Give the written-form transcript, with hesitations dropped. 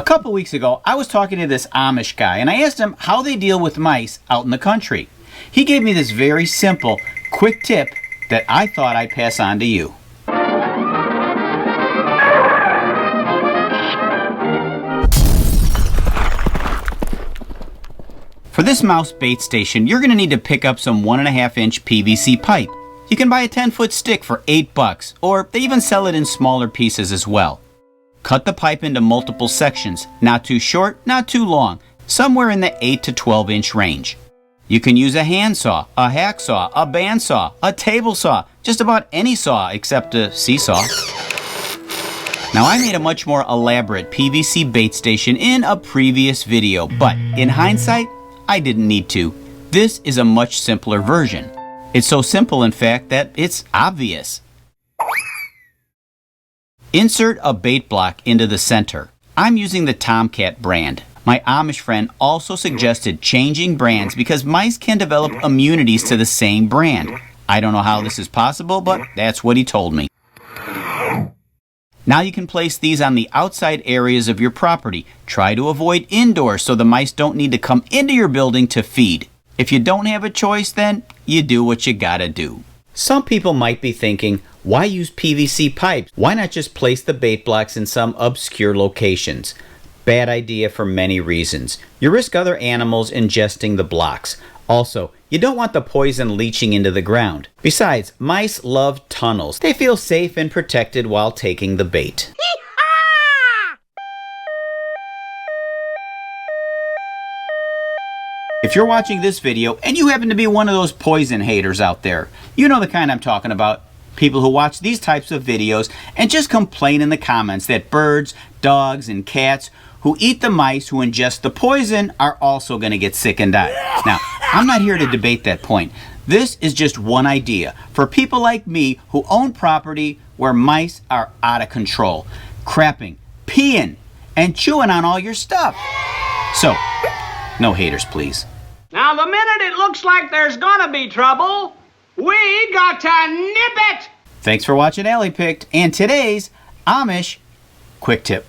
A couple weeks ago, I was talking to this Amish guy, and I asked him how they deal with mice out in the country. He gave me this very simple, quick tip that I thought I'd pass on to you. For this mouse bait station, you're going to need to pick up some 1.5-inch PVC pipe. You can buy a 10-foot stick for $8, or they even sell it in smaller pieces as well. Cut the pipe into multiple sections, not too short, not too long, somewhere in the 8 to 12-inch range. You can use a handsaw, a hacksaw, a bandsaw, a table saw, just about any saw except a seesaw. Now, I made a much more elaborate PVC bait station in a previous video, but in hindsight, I didn't need to. This is a much simpler version. It's so simple, in fact, that it's obvious. Insert a bait block into the center. I'm using the Tomcat brand. My Amish friend also suggested changing brands because mice can develop immunities to the same brand. I don't know how this is possible, but that's what he told me. Now you can place these on the outside areas of your property. Try to avoid indoors so the mice don't need to come into your building to feed. If you don't have a choice, then you do what you gotta do. Some people might be thinking, why use PVC pipes? Why not just place the bait blocks in some obscure locations? Bad idea for many reasons. You risk other animals ingesting the blocks. Also, you don't want the poison leaching into the ground. Besides, mice love tunnels. They feel safe and protected while taking the bait. If you're watching this video and you happen to be one of those poison haters out there, you know the kind I'm talking about. People who watch these types of videos and just complain in the comments that birds, dogs, and cats who eat the mice who ingest the poison are also going to get sick and die. Now, I'm not here to debate that point. This is just one idea for people like me who own property where mice are out of control, crapping, peeing, and chewing on all your stuff. So, no haters, please. Now, the minute it looks like there's gonna be trouble, we got to nip it! Thanks for watching Alley Picked and today's Amish Quick Tip.